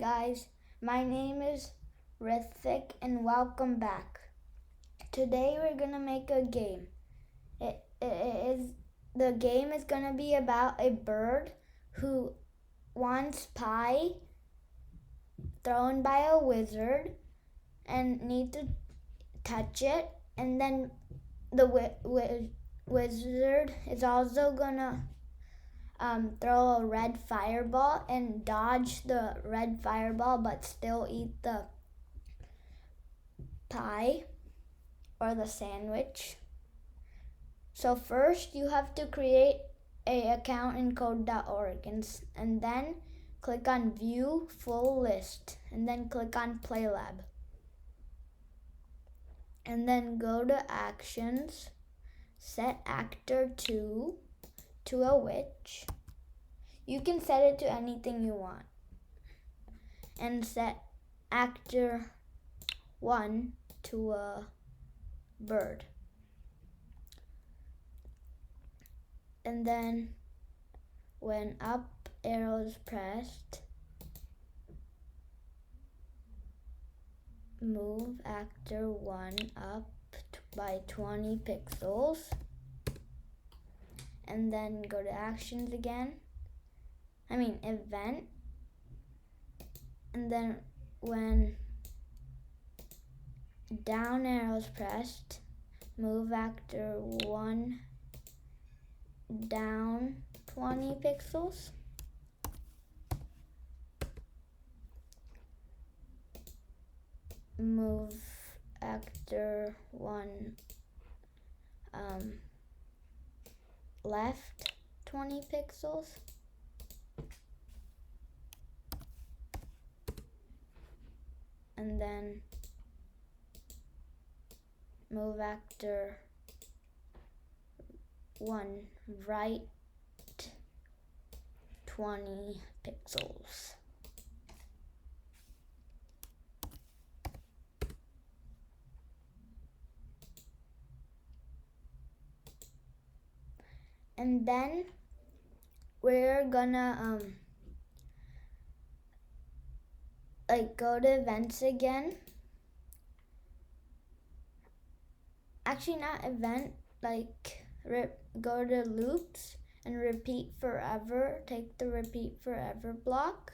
Guys, my name is Rithik and welcome back. Today we're gonna make a game. The game is gonna be about a bird who wants pie thrown by a wizard and need to touch it, and then the wizard is also gonna throw a red fireball and dodge the red fireball but still eat the pie or the sandwich. So first you have to create an account in code.org and then click on view full list and then click on PlayLab. And then go to actions, set actor to a witch. You can set it to anything you want. And set actor 1 to a bird. And then when up arrow is pressed, move actor 1 up by 20 pixels. And then go to actions again. Event. And then when down arrow is pressed, move actor 1 down 20 pixels. Move actor 1 left 20 pixels. And then move actor 1 right 20 pixels. And then we're gonna go to events again. Actually, not event, go to loops and repeat forever. Take the repeat forever block.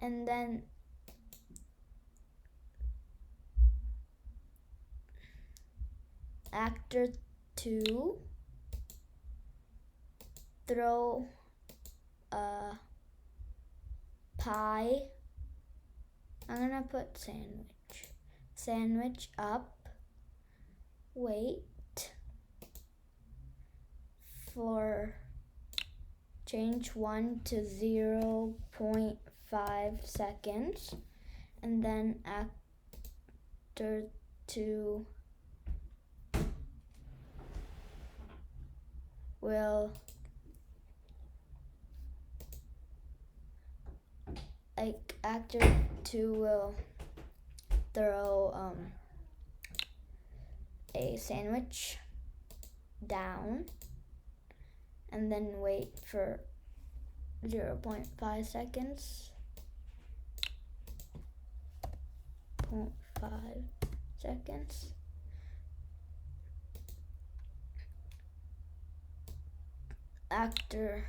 And then actor 2, throw a pie. I'm gonna put sandwich up, wait for change 1 to 0.5 seconds, and then actor 2 will actor 2 will throw a sandwich down and then wait for 0.5 seconds. 0.5 seconds. Actor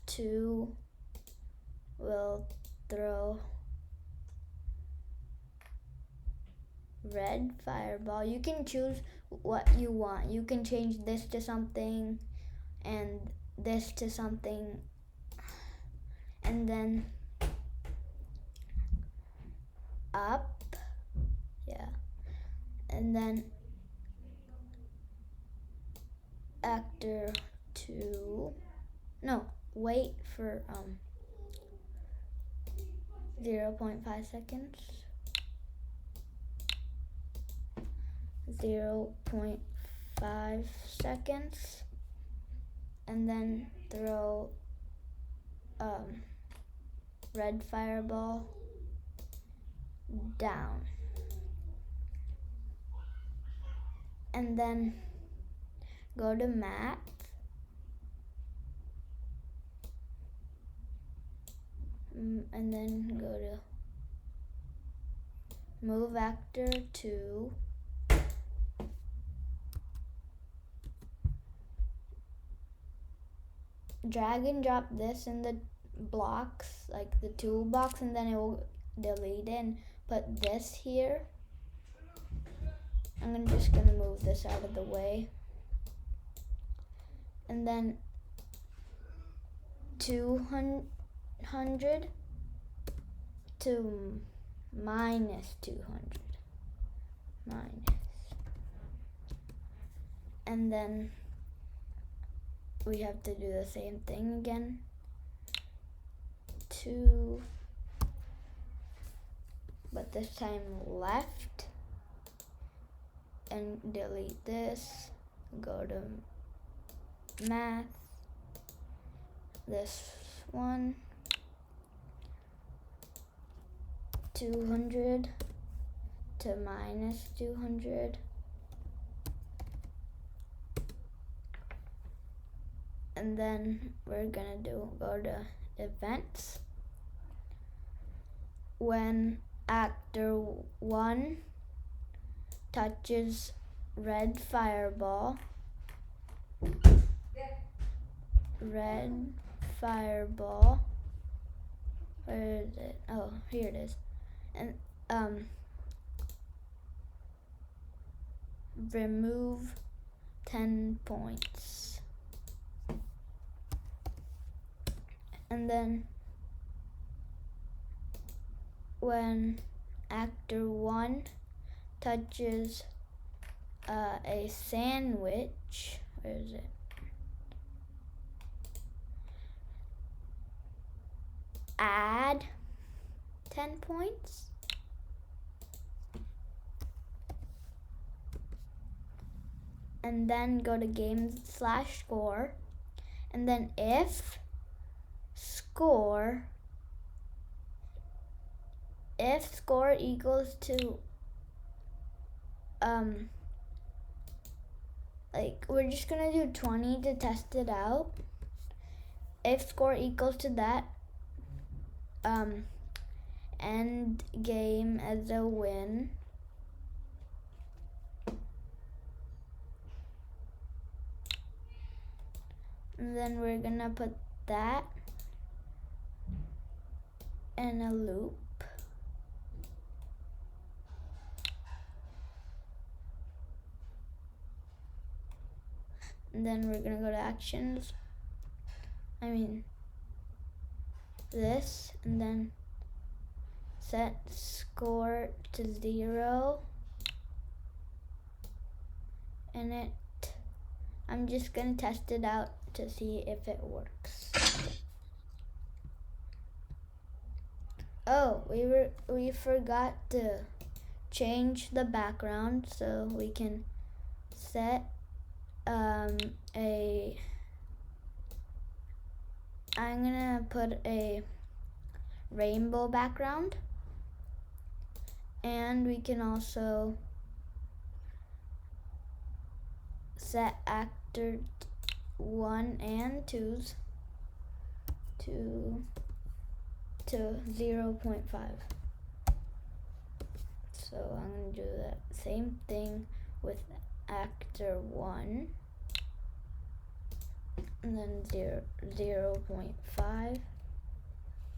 2 will throw red fireball. You can choose what you want. You can change this to something and this to something, and then up, and then actor 2, wait for 0.5 seconds. 0.5 seconds, and then throw red fireball down, and then go to math and then go to move actor to drag and drop this in the blocks, like the toolbox, and then it will delete it and put this here. I'm just gonna move this out of the way. And then 200 to minus 200. And then we have to do the same thing again. 2, but this time left, and delete this. Go to math, this one, 200 to minus 200. And then we're gonna go to events. When actor 1 touches red fireball, where is it? Oh, here it is. And remove 10 points. And then when actor 1 touches a sandwich, where is it? Add 10 points. And then go to game/score, and then if score equals to like, we're just gonna do 20 to test it out. If score equals to that, end game as a win. And then we're gonna put that in a loop. And then we're gonna go to actions. This, and then set score to 0. And I'm just gonna test it out to see if it works. Oh, we forgot to change the background, so we can set I'm gonna put a rainbow background, and we can also set actor 1 and 2's to 0.5. So I'm gonna do that same thing with actor 1, and then 0.5.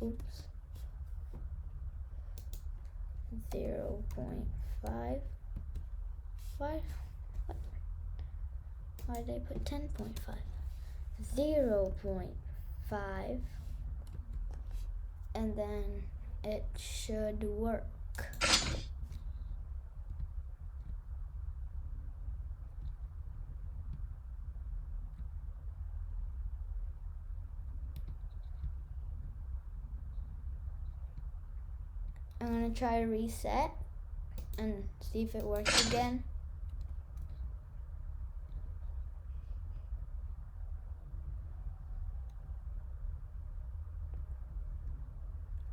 Oops. 0.5. Why did I put 10.5? 0.5, and then it should work. I'm gonna try to reset and see if it works again.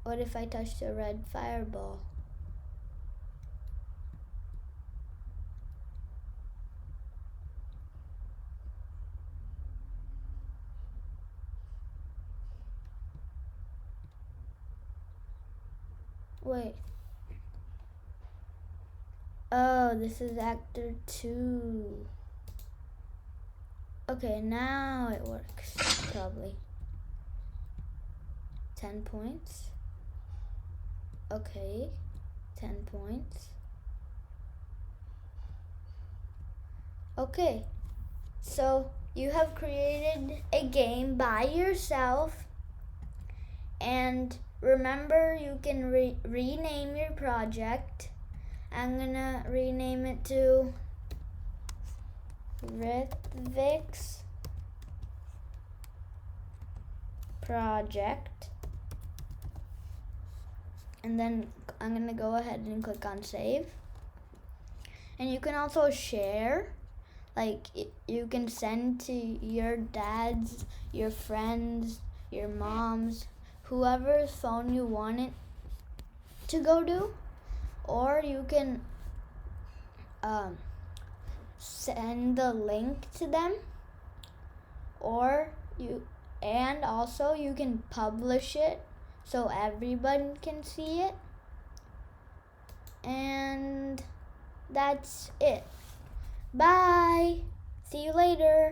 What if I touched a red fireball? Wait. Oh, this is actor 2. Okay, now it works, probably. 10 points. Okay, 10 points. Okay, so you have created a game by yourself, and remember you can rename your project. I'm gonna rename it to Ritvik's project, and then I'm gonna go ahead and click on save. And you can also share, like you can send to your dad's, your friends, your mom's, whoever's phone you want it to go to, or you can send the link to them, and also you can publish it so everyone can see it. And that's it. Bye. See you later.